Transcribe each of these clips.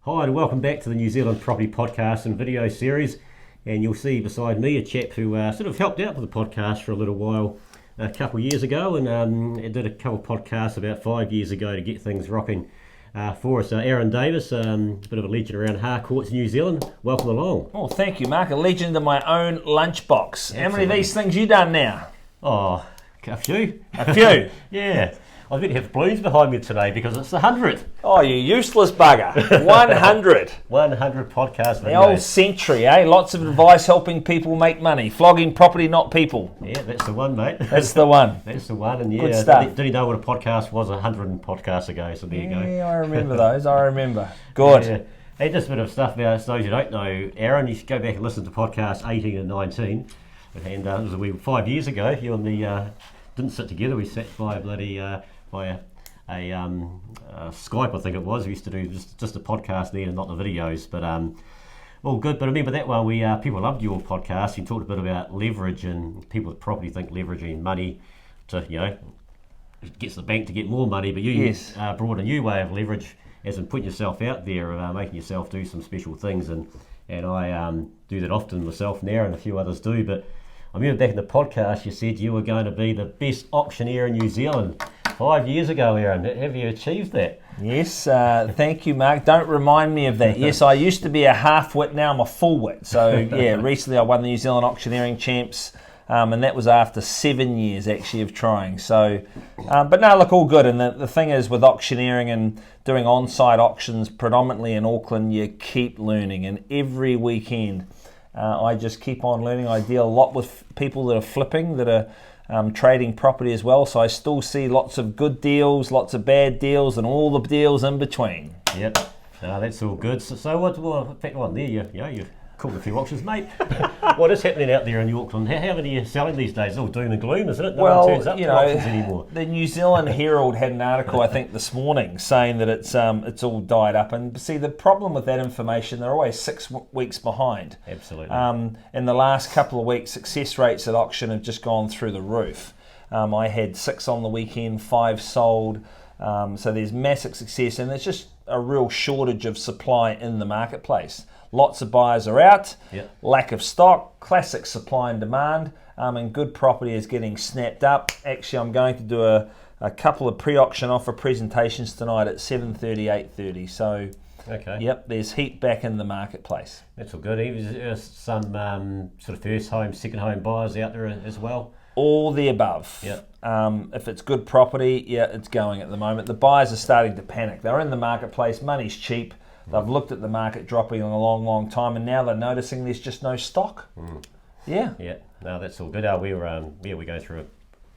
Hi and welcome back to the New Zealand Property Podcast and video series. And you'll see beside me a chap who sort of helped out with the podcast for a little while a couple of years ago, and did a couple of podcasts about 5 years ago to get things rocking for us. Aaron Davis, a bit of a legend around Harcourts, New Zealand. Welcome along. Oh, thank you, Mark. A legend in my own lunchbox. How many of these things you done now? Oh, a few. A few? Yeah. I was going to have balloons behind me today because it's the 100th. Oh, you useless bugger. 100. 100 podcast videos. The old century, eh? Lots of advice helping people make money. Flogging property, not people. Yeah, that's the one, mate. That's the one. That's the one, and yeah, good stuff. Did you know what a podcast was 100 podcasts ago? So there you go. Yeah, I remember those. I remember. Good. Yeah. Hey, just a bit of stuff about those you don't know. Aaron, you should go back and listen to podcasts 18 and 19. And it was 5 years ago. You and me didn't sit together. We sat by a bloody by a Skype, I think it was. We used to do just a podcast there and not the videos. But all good. But I remember that one. We people loved your podcast. You talked a bit about leverage, and people with property think leveraging money to it gets the bank to get more money. But you brought a new way of leverage, as in putting yourself out there, making yourself do some special things. And I do that often myself now, and a few others do. But I remember back in the podcast, you said you were going to be the best auctioneer in New Zealand 5 years ago, Aaron. Have you achieved that? Yes, thank you, Mark. Don't remind me of that. Yes, I used to be a half-wit, now I'm a full-wit. So, yeah, recently I won the New Zealand Auctioneering Champs, and that was after 7 years, actually, of trying. So, but no, look, all good. And the thing is, with auctioneering and doing on-site auctions, predominantly in Auckland, you keep learning. And every weekend, I just keep on learning. I deal a lot with people that are flipping, that are trading property as well, so I still see lots of good deals, lots of bad deals, and all the deals in between. Yep, that's all good. So what? In fact, on there, you've called a few auctions, mate. What is happening out there in Auckland? How many are you selling these days? It's all doom and gloom, isn't it? No one turns up to auctions anymore. The New Zealand Herald had an article, I think, this morning saying that it's all died up. And see, the problem with that information, they're always 6 weeks behind. Absolutely. In the last couple of weeks, success rates at auction have just gone through the roof. I had 6 on the weekend, 5 sold. So there's massive success, and there's just a real shortage of supply in the marketplace. Lots of buyers are out, lack of stock, classic supply and demand, and good property is getting snapped up. Actually, I'm going to do a couple of pre-auction offer presentations tonight at 7:30, 8:30. So, yep, there's heat back in the marketplace. That's all good. There's some sort of first home, second home buyers out there as well. All the above. Yep. If it's good property, it's going at the moment. The buyers are starting to panic. They're in the marketplace, money's cheap. They've looked at the market dropping a long, long time, and now they're noticing there's just no stock. Yeah. No, that's all good. We're going through a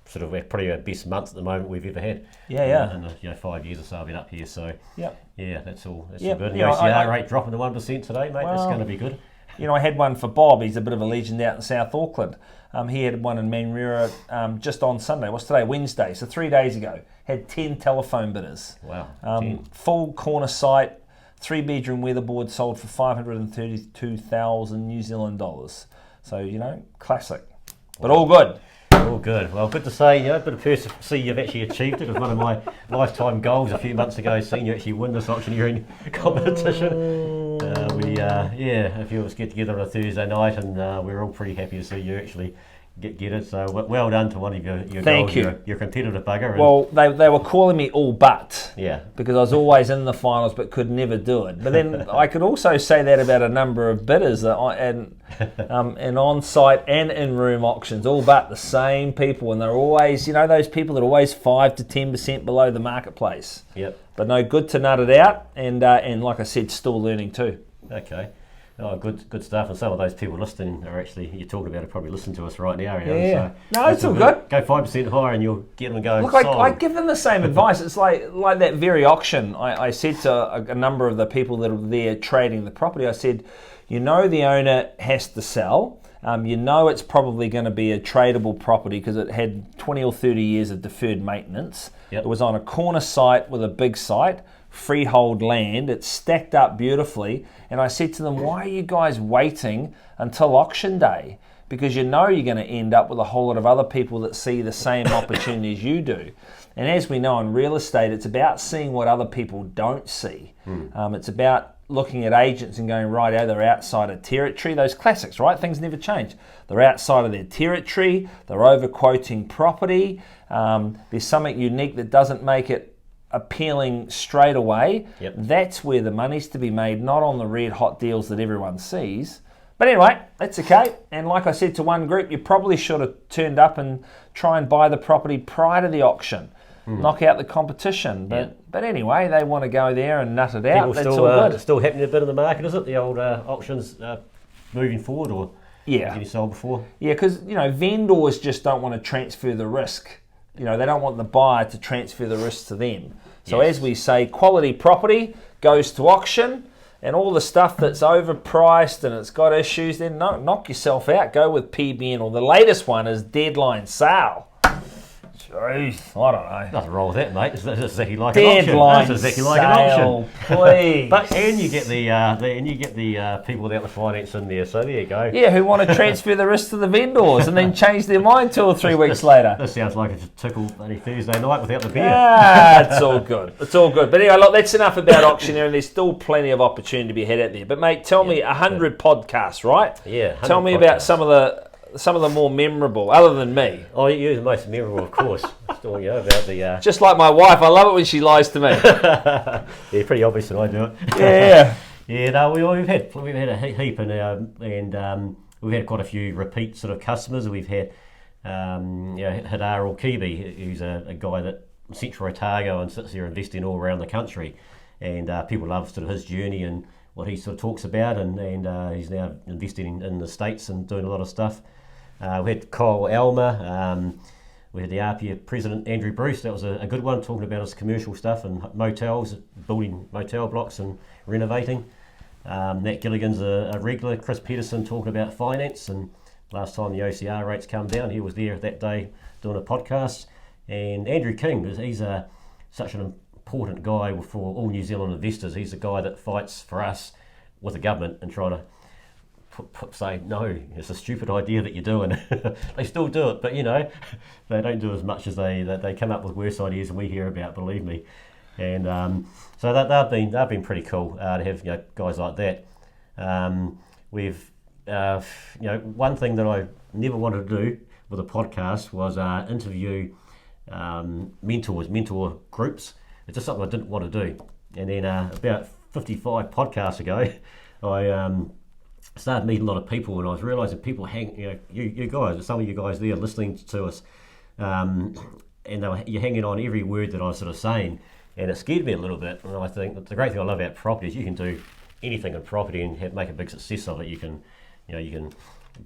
sort of probably our best month at the moment we've ever had. In 5 years or so I've been up here. So that's all good. The OCR rate dropping to 1% today, mate. That's going to be good. I had one for Bob. He's a bit of a legend out in South Auckland. He had one in Manrera just on Sunday. What's today? Wednesday. So 3 days ago. Had 10 telephone bidders. Wow. Full corner site, 3-bedroom weatherboard, sold for 532,000 New Zealand dollars. So, classic. But all good. All good. Well, good to say, a bit of see you've actually achieved it. It was one of my lifetime goals a few months ago, seeing you actually win this auctioneering competition. A few of us get together on a Thursday night, and we're all pretty happy to see you actually get it. So well done to one of your Thank goals. you. You're a competitive bugger. Well, they were calling me all but. Yeah. Because I was always in the finals but could never do it. But then I could also say that about a number of bidders and on-site and in-room auctions, all but the same people. And they're always, those people that are always 5 to 10% below the marketplace. Yep. But no, good to nut it out. And like I said, still learning too. Okay. Oh, good stuff. And some of those people listening are actually, you're talking about it, probably listen to us right now. Yeah. So no, it's all good. Go 5% higher and you'll get them going. Look, I give them the same advice. It's like that very auction. I said to a number of the people that are there trading the property, I said, the owner has to sell. It's probably going to be a tradable property because it had 20 or 30 years of deferred maintenance. Yep. It was on a corner site with a big site. Freehold land, it's stacked up beautifully, and I said to them, why are you guys waiting until auction day? Because you're going to end up with a whole lot of other people that see the same opportunities you do. And as we know in real estate, it's about seeing what other people don't see. It's about looking at agents and going, right, they're outside of territory. Those classics, right? Things never change. They're outside of their territory. They're overquoting property. There's something unique that doesn't make it appealing straight away. Yep. That's where the money's to be made, not on the red hot deals that everyone sees. But anyway, that's okay. And like I said to one group, you probably should have turned up and try and buy the property prior to the auction. Knock out the competition. But anyway, they want to go there and nut it out. People That's still, all good. still happening a bit in the market, is it? The old auctions moving forward, or getting sold before? Yeah, because vendors just don't want to transfer the risk. They don't want the buyer to transfer the risk to them. So as we say, quality property goes to auction, and all the stuff that's overpriced and it's got issues, then knock yourself out. Go with PBN, or the latest one is deadline sale. Jeez, I don't know. Nothing wrong with that, mate. It's exactly like Deadline an auction. That's exactly sale, like an auction. Please. And you get the people without the finance in there. So there you go. Yeah, who want to transfer the risk to the vendors and then change their mind 2 or 3 weeks later. This sounds like a typical bloody Thursday night without the beer. It's all good. It's all good. But anyway, look, that's enough about auctioneering. There's still plenty of opportunity to be had out there. But mate, tell me 100 podcasts, right? Yeah. Tell me about some of the more memorable, other than me. Oh, you're the most memorable, of course. Still, about the. Just like my wife, I love it when she lies to me. Yeah, pretty obvious that I do it. Yeah. Yeah. No, we've had a heap, and we've had quite a few repeat sort of customers. We've had Hadar Al-Kibi, who's a guy that Central Otago and sits here investing all around the country, and people love sort of his journey and what he sort of talks about, and he's now investing in the States and doing a lot of stuff. We had Kyle Alma, we had the APIA president Andrew Bruce. That was a good one, talking about his commercial stuff and motels, building motel blocks and renovating. Nat Gilligan's a regular. Chris Peterson talking about finance, and last time the OCR rates come down, he was there that day doing a podcast. And Andrew King, he's such an important guy for all New Zealand investors. He's the guy that fights for us with the government and trying to say, no, it's a stupid idea that you're doing. They still do it, but they don't do as much as they come up with worse ideas than we hear about, believe me. And so they've been pretty cool to have guys like that. We've one thing that I never wanted to do with a podcast was interview mentor groups. It's just something I didn't want to do. And then about 55 podcasts ago, I started meeting a lot of people, and I was realising people you guys, some of you guys there listening to us, and you're hanging on every word that I was sort of saying, and it scared me a little bit. And I think that the great thing I love about property is you can do anything in property and make a big success of it. You can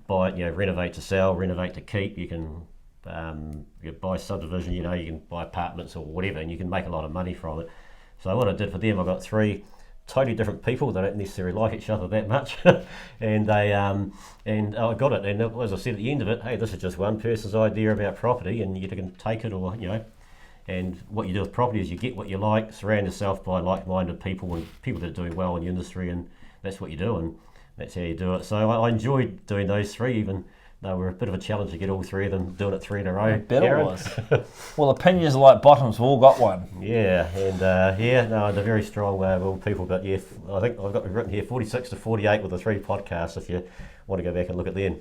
buy it, renovate to sell, renovate to keep. You can buy subdivision, you can buy apartments or whatever, and you can make a lot of money from it. So what I did for them, I got 3 totally different people that don't necessarily like each other that much, and they and I got it. And as I said at the end of it, hey, this is just one person's idea about property, and you can take it or And what you do with property is you get what you like, surround yourself by like-minded people and people that are doing well in the industry, and that's what you do, and that's how you do it. So I enjoyed doing those 3, even. They were a bit of a challenge to get all 3 of them doing it 3 in a row. I bet it was. Well, opinions are like bottoms. We've all got one. Yeah, and they're very strong-willed people. But yeah, I think I've got written here 46 to 48 with the 3 podcasts. If you want to go back and look at them.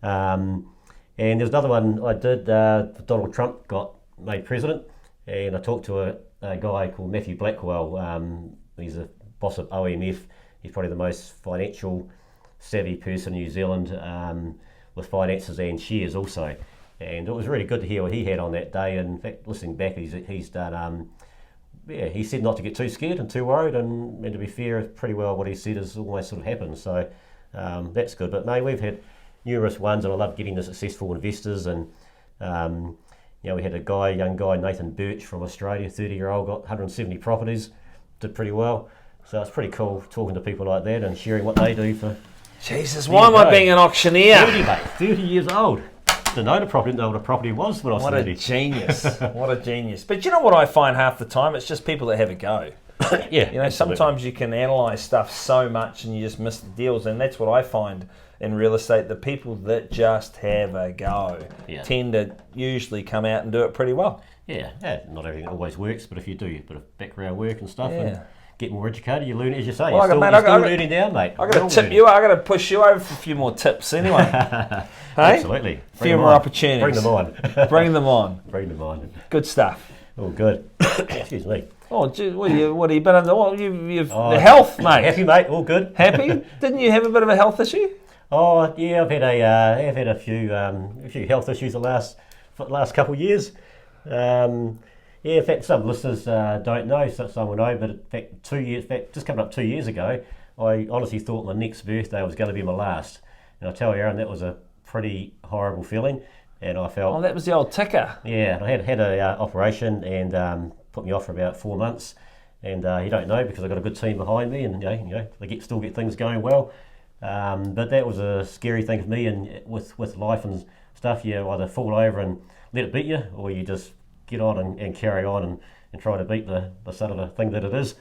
And there's another one I did. Donald Trump got made president, and I talked to a guy called Matthew Blackwell. He's a boss of OMF. He's probably the most financial savvy person in New Zealand. With finances and shares also, and it was really good to hear what he had on that day. And in fact, listening back, he's done. He said not to get too scared and too worried, and to be fair, pretty well what he said has always sort of happened. So that's good. But mate, we've had numerous ones, and I love getting the successful investors. And we had a young guy, Nathan Birch from Australia, 30-year-old, got 170 properties, did pretty well. So it's pretty cool talking to people like that and sharing what they do for. Jesus, why am I being an auctioneer? 30, mate, 30 years old. Didn't know what a property was when I was 30. What a genius. What a genius. But you know what I find half the time? It's just people that have a go. Yeah. Sometimes you can analyse stuff so much and you just miss the deals, and that's what I find in real estate. The people that just have a go tend to usually come out and do it pretty well. Yeah, not everything always works, but if you do a bit of background work and stuff and get more educated. You learn, as you say, Well, you're still learning now, mate. I got to tip you. I got to push you over for a few more tips anyway. Hey? Absolutely. A few more opportunities. Bring them on. Bring them on. Bring them on. Good stuff. Oh, good. Excuse me. Oh, gee, what have you been under? Oh, the health, mate. Happy, mate. All good. Happy? Didn't you have a bit of a health issue? Oh, yeah. I've had a few health issues the last couple of years. Yeah, in fact, some listeners don't know, some will know, but in fact, just coming up 2 years ago, I honestly thought my next birthday was going to be my last. And I tell you, Aaron, that was a pretty horrible feeling, and I felt... Oh, that was the old ticker. Yeah, I had a operation and put me off for about 4 months, and you don't know because I've got a good team behind me, and they still get things going well. But that was a scary thing for me, and with life and stuff, you either fall over and let it beat you, or you just get on and carry on and try to beat the son of a thing that it is.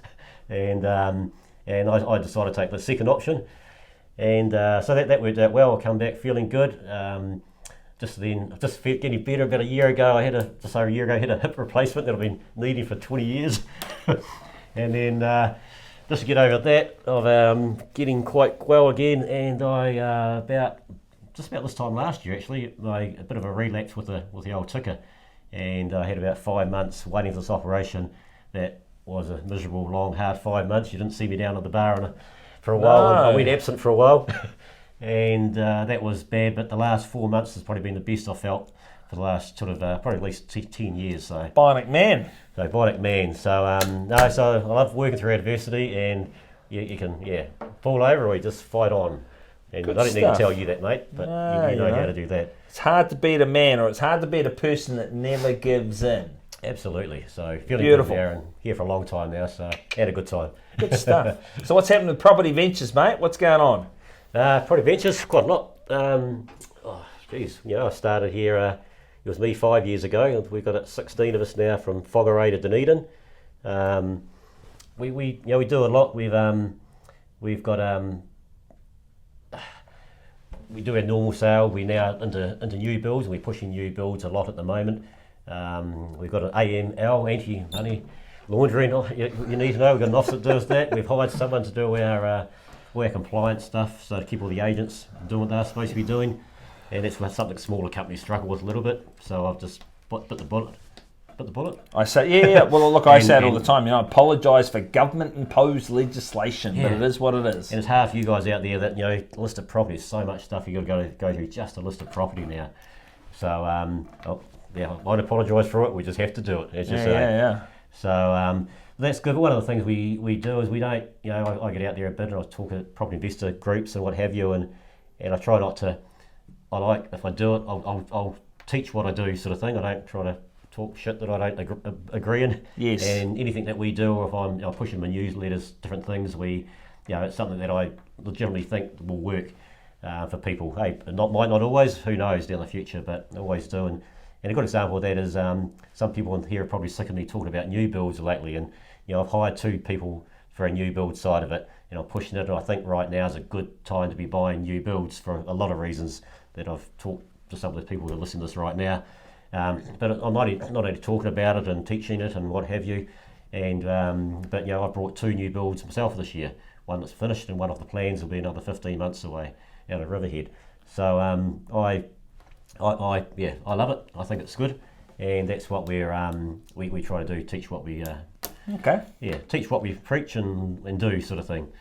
And I decided to take the second option, and so that worked out well. I come back feeling good. Just getting better. About a year ago, I had a hip replacement that I've been needing for 20 years. And then just to get over that, of getting quite well again, and I about this time last year actually, a bit of a relapse with the old ticker. And I had about 5 months waiting for this operation. That was a miserable, long, hard 5 months. You didn't see me down at the bar for a while. No. I went absent for a while, and that was bad. But the last 4 months has probably been the best I've felt for the last probably at least 10 years. So Bionic man. So so I love working through adversity, and you can fall over or you just fight on. And Good I don't need stuff. to tell you that, mate, but you know how to do that. It's hard to beat a man, or it's hard to beat a person that never gives in. Absolutely. So feeling Beautiful. good there, and here for a long time now, so had a good time. Good stuff. So what's happening with Property Ventures, mate? What's going on? Property Ventures, quite a lot. I started here, it was me 5 years ago. We've got 16 of us now from Whangarei to Dunedin. We do a lot. We've got we do our normal sale. We're now into new builds, and we're pushing new builds a lot at the moment. We've got an AML, anti-money laundering. You need to know we've got an office that does that. We've hired someone to do our compliance stuff, so to keep all the agents doing what they're supposed to be doing. And it's something smaller companies struggle with a little bit. So I've just bit the bullet. I say, yeah. Well, look, I say it all the time. I apologise for government-imposed legislation, but it is what it is. And it's hard for you guys out there that listed property. There's so much stuff you got to go through just to list a property now. So I won't apologise for it. We just have to do it, as you say. Yeah. So that's good. But one of the things we do is we don't. I get out there a bit and I talk to property investor groups and what have you, and I try not to. If I do it, I'll teach what I do, sort of thing. I don't try to talk shit that I don't agree in. Yes. And anything that we do, or if I'm pushing my newsletters, different things, it's something that I legitimately think will work for people. Hey, might not always, who knows down the future, but always do. And a good example of that is some people in here are probably sick of me talking about new builds lately. And I've hired 2 people for a new build side of it, and I'm pushing it. And I think right now is a good time to be buying new builds for a lot of reasons that I've talked to some of the people who are listening to this right now. But I'm not only talking about it and teaching it and what have you. And but I've brought 2 new builds myself this year. One that's finished, and one of the plans will be another 15 months away out of Riverhead. So I love it. I think it's good, and that's what we try to do. Teach what we teach what we preach and do, sort of thing.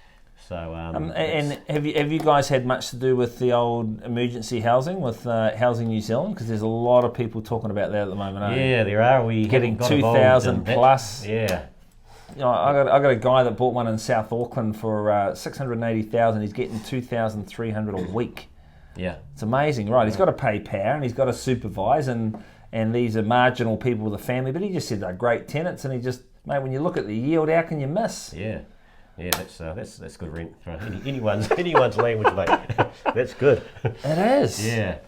So and have you guys had much to do with the old emergency housing with Housing New Zealand? Because there's a lot of people talking about that at the moment. Aren't yeah, there are. We getting got 2,000 plus. Yeah. I got a guy that bought one in South Auckland for 680,000. He's getting 2,300 a week. Yeah, it's amazing, right? He's got to pay power and he's got to supervise, and these are marginal people with a family. But he just said they're great tenants, and he just, mate, when you look at the yield, how can you miss? Yeah, that's good rent for anyone's language, mate. That's good. It is. Yeah.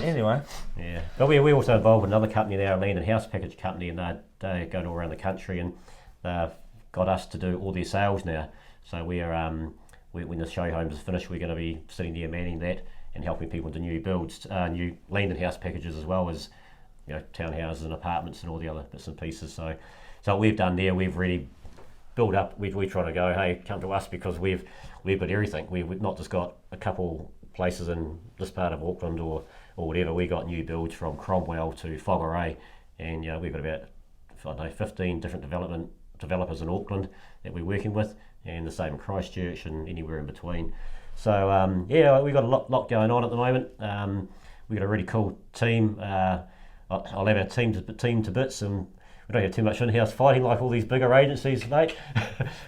Anyway. Yeah, but we're also involved with another company now, a land and house package company, and they're going all around the country, and they've got us to do all their sales now. So when the show homes is finished, we're going to be sitting there manning that and helping people into new builds, new land and house packages, as well as townhouses and apartments and all the other bits and pieces. So what we've done there, we've really build up. We try to go, hey, come to us because we've got everything. We've not just got a couple places in this part of Auckland or whatever. We got new builds from Cromwell to Whangarei, and we've got about, I don't know, 15 different developers in Auckland that we're working with, and the same in Christchurch and anywhere in between. So we've got a lot going on at the moment. We've got a really cool team. I'll have our team to bits, and we don't have too much in-house fighting like all these bigger agencies, mate.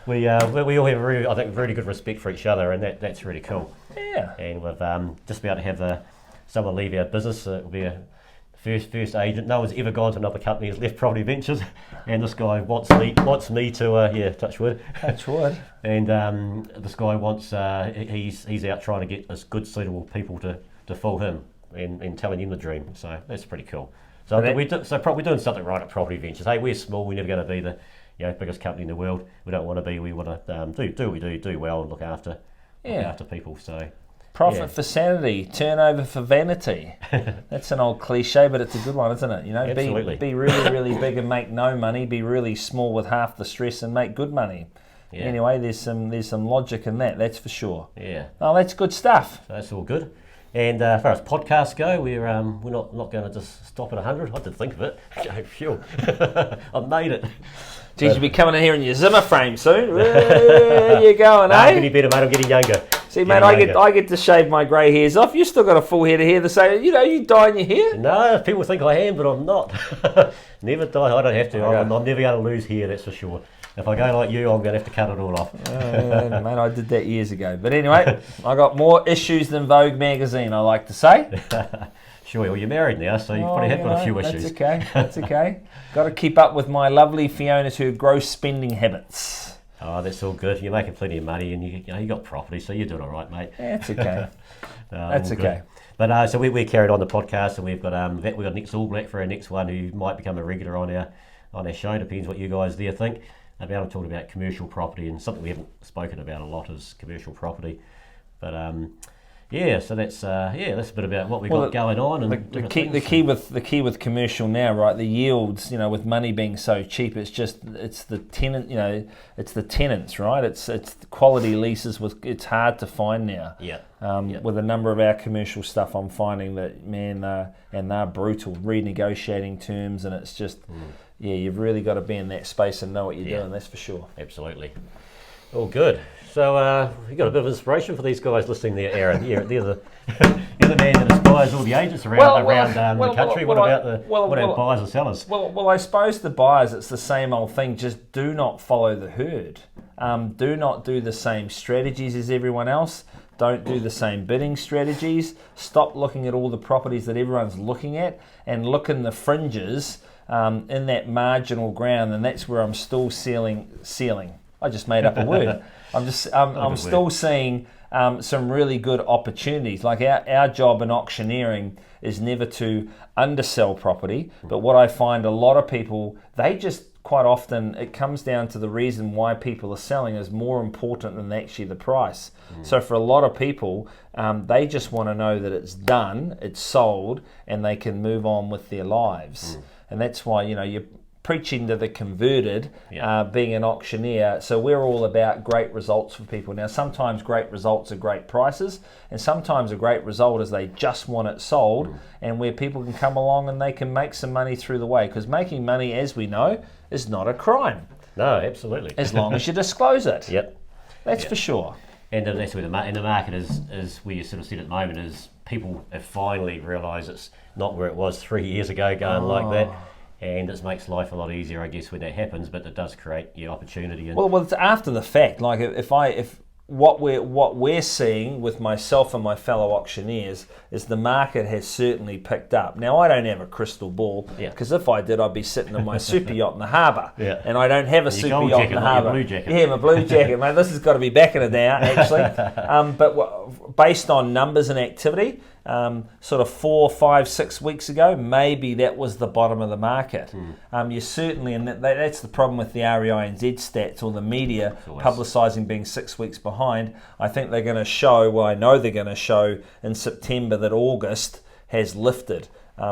we all have really good respect for each other, and that's really cool. Yeah. And we've just about to have someone leave our business. It will be a first agent. No one's ever gone to another company. Has left Property Ventures, and this guy wants me to touch wood. Touch wood. And this guy wants he's out trying to get as good suitable people to fill him and telling him the dream. So that's pretty cool. So we're doing something right at Property Ventures. Hey, we're small. We're never going to be the biggest company in the world. We don't want to be. We want to do what we do well and look after people. So profit for sanity, turnover for vanity. That's an old cliche, but it's a good one, isn't it? Absolutely. Be really, really big and make no money. Be really small with half the stress and make good money. Yeah. Anyway, there's some logic in that. That's for sure. Yeah. Oh, that's good stuff. So that's all good. And as far as podcasts go, we're not going to just stop at 100. I did think of it. Phew. I've made it. Geez, you'll be coming in here in your Zimmer frame soon. Where you going, I'm getting better, mate. I'm getting younger. See, mate, I get to shave my grey hairs off. You still got a full head of hair to say, you dyeing your hair? No, people think I am, but I'm not. Never dye. I don't have to. I'm never going to lose hair, that's for sure. If I go like you, I'm going to have to cut it all off. Mate, I did that years ago. But anyway, I got more issues than Vogue magazine, I like to say. Sure, well, you're married now, so you probably have got a few issues. That's okay. Got to keep up with my lovely Fiona's who gross spending habits. Oh, that's all good. You're making plenty of money, and you got property, so you're doing all right, mate. Yeah, that's okay. That's okay. But so we carried on the podcast, and we've got Nick's All Black for our next one, who might become a regular on our show. Depends what you guys there think. I'm talking about commercial property, and something we haven't spoken about a lot is commercial property. But so that's a bit about what we've got going on. And the key with commercial now, right? The yields, with money being so cheap, it's the tenant, it's the tenants, right? It's quality leases it's hard to find now. Yeah. With a number of our commercial stuff, I'm finding that and they're brutal, renegotiating terms, and it's just. Yeah, you've really got to be in that space and know what you're doing, that's for sure. Absolutely. All good. So you've got a bit of inspiration for these guys listening there, Aaron. They're the man that inspires all the agents around the country. What about buyers and sellers? Well, I suppose the buyers, it's the same old thing. Just do not follow the herd. Do not do the same strategies as everyone else. Don't do the same bidding strategies. Stop looking at all the properties that everyone's looking at and look in the fringes. In that marginal ground, and that's where I'm still sealing. I just made up a word. I'm still seeing some really good opportunities. Like our job in auctioneering is never to undersell property, but what I find a lot of people, they just quite often, it comes down to the reason why people are selling is more important than actually the price. So for a lot of people, they just want to know that it's done, it's sold, and they can move on with their lives. And that's why, you're preaching to the converted, being an auctioneer. So we're all about great results for people. Now, sometimes great results are great prices, and sometimes a great result is they just want it sold, and where people can come along and they can make some money through the way. Because making money, as we know, is not a crime. No, absolutely. As long as you disclose it. Yep. That's for sure. And that's where the market is where you sort of sit at the moment is people have finally realised it's not where it was 3 years ago going like that. And it makes life a lot easier, I guess, when that happens, but it does create opportunity. Well, it's after the fact. Like if what we're seeing with myself and my fellow auctioneers is the market has certainly picked up. Now, I don't have a crystal ball, because if I did, I'd be sitting on my super yacht in the harbour, and I don't have a super yacht in the harbour. Yeah, my blue jacket, mate. This has got to be back in a day out, actually. But based on numbers and activity, sort of 4, 5, 6 weeks ago, maybe that was the bottom of the market. You certainly, and that's the problem with the REI and Z stats or the media publicising being 6 weeks behind. I think they're going to show, well, I know they're going to show in September that August has lifted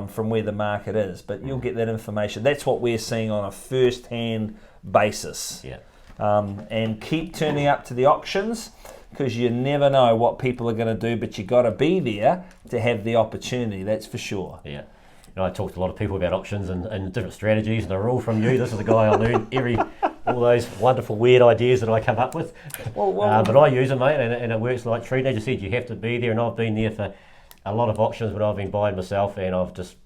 from where the market is. But you'll get that information. That's what we're seeing on a first-hand basis. Yeah. and keep turning up to the auctions, because you never know what people are going to do, but you got to be there to have the opportunity, that's for sure. Yeah. I talked to a lot of people about auctions and different strategies, and they're all from you. This is the guy I learned all those wonderful weird ideas that I come up with. But I use them, mate, and it works like treat. As you said, you have to be there, and I've been there for a lot of auctions when I've been buying myself, and I've just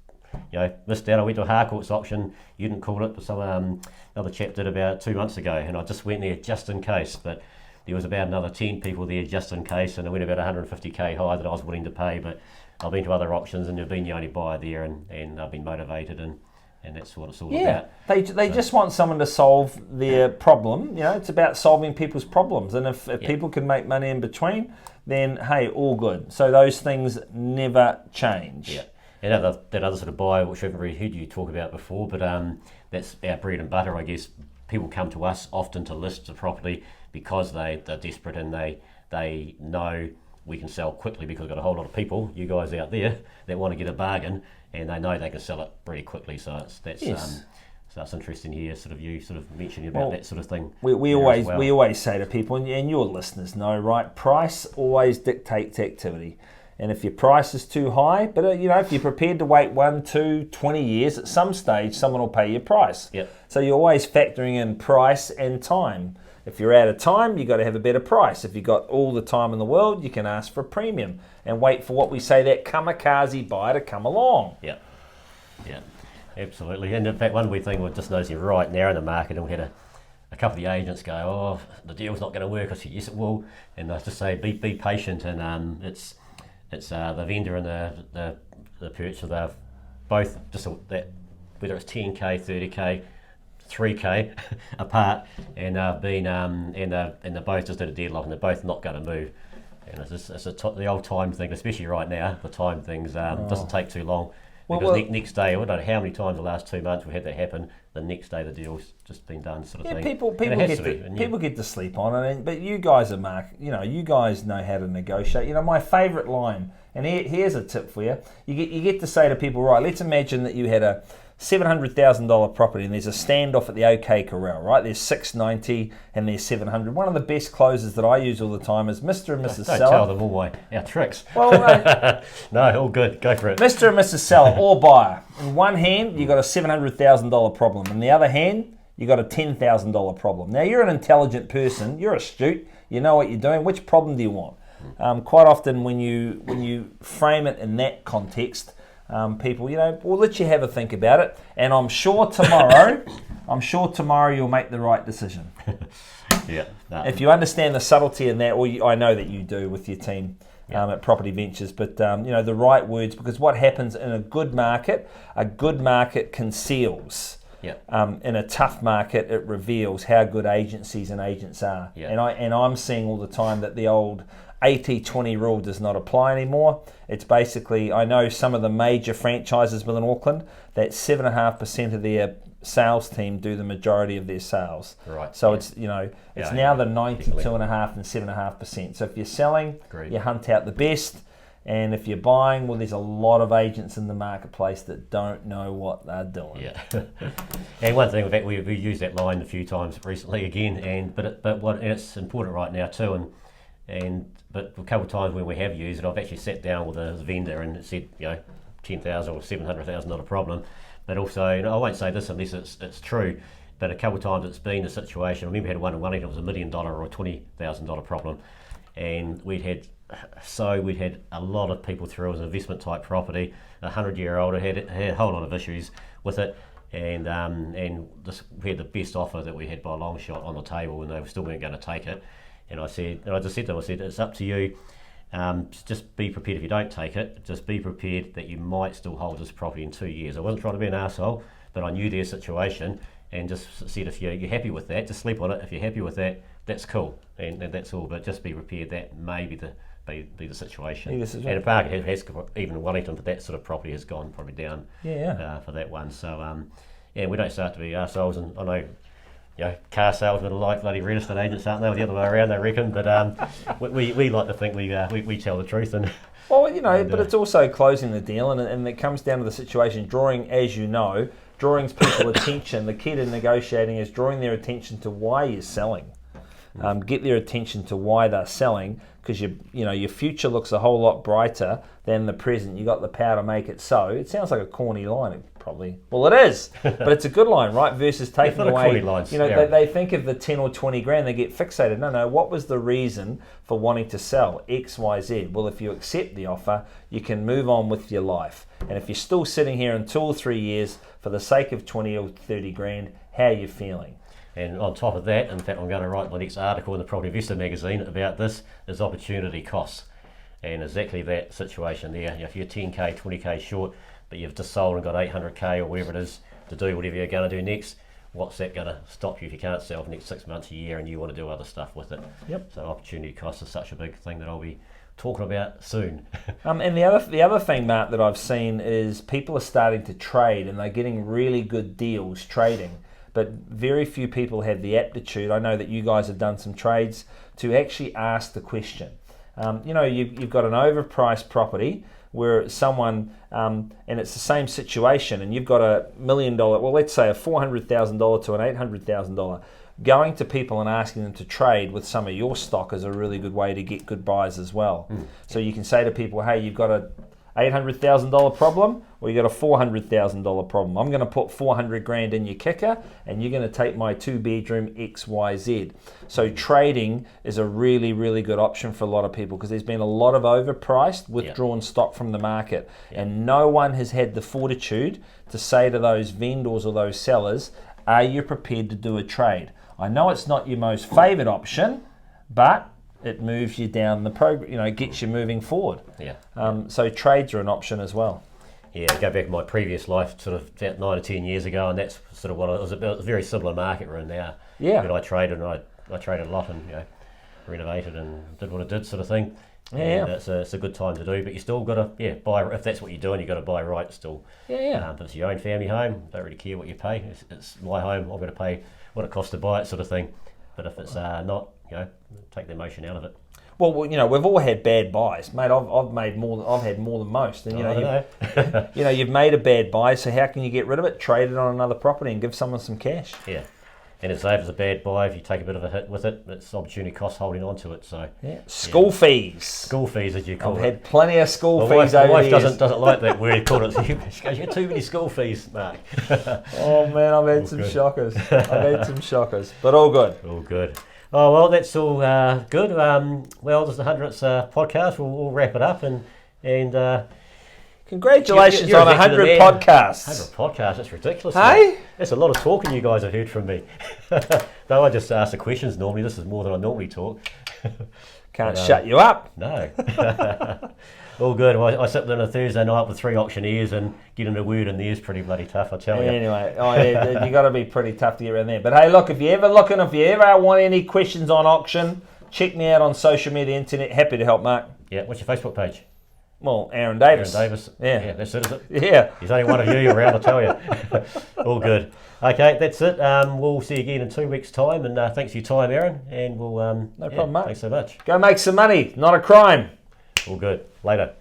missed out. I went to a Harcourt's auction. You didn't call it, but some another chap did about 2 months ago, and I just went there just in case. But there was about another 10 people there just in case, and it went about 150k higher than I was willing to pay. But I've been to other auctions, and you've been the only buyer there, and I've been motivated, and that's what it's all about. They just want someone to solve their problem. It's about solving people's problems, and if people can make money in between, then hey, all good. So those things never change. Yeah, and that other sort of buyer, which I've already heard you talk about before, but that's our bread and butter, I guess. People come to us often to list the property because they're desperate, and they know we can sell quickly because we've got a whole lot of people, you guys out there, that want to get a bargain, and they know they can sell it pretty quickly. So that's interesting here. You mentioning about that sort of thing. We always say to people, and your listeners know, right? Price always dictates activity. And if your price is too high, but if you're prepared to wait 1, 2, 20 years, at some stage someone will pay your price. Yep. So you're always factoring in price and time. If you're out of time, you've got to have a better price. If you've got all the time in the world, you can ask for a premium and wait for what we say, that kamikaze buyer to come along. Yeah, absolutely. And in fact, one wee thing we're just noticing right now in the market, and we had a couple of the agents go, "Oh, the deal's not going to work." I said, "Yes, it will." And I just say, "Be patient." And it's the vendor and the purchaser. They've both just that, whether it's 10k, 30k. 3k apart, and they're both just at a deadlock, and they're both not going to move. And it's the old time thing, especially right now. The time things doesn't take too long, because next day, I don't know how many times the last 2 months we had that happen. The next day the deal's just been done, sort of thing. People get to sleep on it, but you guys are you guys know how to negotiate. My favourite line, and here's a tip for you. You get to say to people, right? Let's imagine that you had a $700,000 property, and there's a standoff at the OK Corral, right? There's 690 and there's 700. One of the best closes that I use all the time is Mr. and Mrs. Seller. Don't tell them all our tricks. Well, no, all good. Go for it. Mr. and Mrs. Seller or buyer. In one hand, you got a $700,000 problem. In the other hand, you got a $10,000 problem. Now, you're an intelligent person. You're astute. You know what you're doing. Which problem do you want? Quite often, when you frame it in that context, people, we'll let you have a think about it, and I'm sure tomorrow you'll make the right decision. Yeah. No. If you understand the subtlety in that, I know that you do with your team at Property Ventures, but the right words, because what happens in a good market conceals. Yeah. In a tough market, it reveals how good agencies and agents are. Yeah. And I'm seeing all the time that the old 80-20 rule does not apply anymore. It's basically, I know some of the major franchises within Auckland, that 7.5% of their sales team do the majority of their sales. Right. So it's now the 92.5% and 7.5%. So if you're selling, you hunt out the best. And if you're buying, well, there's a lot of agents in the marketplace that don't know what they're doing. Yeah. And one thing, in fact, we've used that line a few times recently again, but it's important right now too. But a couple of times when we have used it, I've actually sat down with a vendor and said, $10,000 or $700,000 not a problem. But also, I won't say this unless it's true, but a couple of times it's been a situation. I remember we had one in Wellington, it was $1 million or a $20,000 problem, and we'd had a lot of people through. It was an investment type property, 100-year-old. It had a whole lot of issues with it, and we had the best offer that we had by a long shot on the table, and they still weren't going to take it. And I just said to them, it's up to you. Just be prepared if you don't take it. Just be prepared that you might still hold this property in 2 years. I wasn't trying to be an arsehole, but I knew their situation, and just said, if you're happy with that, just sleep on it. If you're happy with that, that's cool, and that's all. But just be prepared that may be the situation. And in fact, it has, even in Wellington, but that sort of property has gone probably down for that one. So we don't start to be arseholes, and I know. Car salesmen are like bloody real estate agents, aren't they? The other way around, they reckon. But we like to think we tell the truth. But it's also closing the deal, and it comes down to the situation, drawing, as you know, drawing people's attention. The key to negotiating is drawing their attention to why you're selling. Get their attention to why they're selling, because your future looks a whole lot brighter than the present. You got the power to make it so. It sounds like a corny line, well, it is, but it's a good line, right? Versus taking away, lines, they think of the 10 or 20 grand, they get fixated. No, what was the reason for wanting to sell X, Y, Z? Well, if you accept the offer, you can move on with your life. And if you're still sitting here in 2 or 3 years for the sake of 20 or 30 grand, how are you feeling? And on top of that, in fact, I'm going to write my next article in the Property Investor magazine about this, is opportunity costs. And exactly that situation there. If you're 10k, 20k short, but you've just sold and got 800k or whatever it is to do whatever you're going to do next, what's that going to stop you if you can't sell for the next 6 months, a year, and you want to do other stuff with it? Yep. So opportunity costs is such a big thing that I'll be talking about soon. And the other thing, Mark, that I've seen is people are starting to trade, and they're getting really good deals trading. But very few people have the aptitude. I know that you guys have done some trades to actually ask the question. You've got an overpriced property where someone, and it's the same situation, and you've got $1 million, well, let's say a $400,000 to an $800,000. Going to people and asking them to trade with some of your stock is a really good way to get good buys as well. So you can say to people, hey, you've got a $800,000 problem, or you got a $400,000 problem. I'm going to put 400 grand in your kicker, and you're going to take my 2-bedroom XYZ. So trading is a really, really good option for a lot of people, because there's been a lot of overpriced, withdrawn stock from the market, and no one has had the fortitude to say to those vendors or those sellers, are you prepared to do a trade? I know it's not your most favoured option, but it moves you down the program, gets you moving forward. So trades are an option as well. Yeah, go back to my previous life, sort of about 9 or 10 years ago, and that's sort of what it was a very similar market we're in now. Yeah. But I traded, and I traded a lot, and renovated and did what I did, sort of thing. Yeah. And it's a good time to do, but you still got to buy. If that's what you're doing, you got to buy right still. If it's your own family home, don't really care what you pay. It's my home. I'm going to pay what it costs to buy it, sort of thing. But if it's not, take the emotion out of it. Well, we've all had bad buys, mate. I've had more than most, and you've made a bad buy. So how can you get rid of it? Trade it on another property and give someone some cash. Yeah, and it's a bad buy. If you take a bit of a hit with it, it's opportunity cost holding on to it. So school fees. School fees, as you call it. I've had plenty of school fees over the years. My wife doesn't like that word. Called it. She goes, "You got too many school fees, Mark." Oh man, I've had some shockers. But all good. All good. Oh, well, that's all good. Well, this is the 100th podcast. We'll wrap it up. And congratulations you're on 100 podcasts. 100 podcasts, that's ridiculous. Hey? That's a lot of talking you guys have heard from me. No, I just ask the questions normally. This is more than I normally talk. Can't shut you up. No. All good. Well, I sit there on a Thursday night with 3 auctioneers, and getting a word in there is pretty bloody tough, I tell you. Anyway, you got to be pretty tough to get around there. But hey, look, if you ever want any questions on auction, check me out on social media, internet. Happy to help, Mark. Yeah, what's your Facebook page? Well, Aaron Davis. Yeah, that's it, is it? Yeah. There's only one of you around, I'll tell you. All good. Okay, that's it. We'll see you again in 2 weeks' time, and thanks for your time, Aaron. And we'll... no problem, mate. Thanks so much. Go make some money. Not a crime. All good. Later.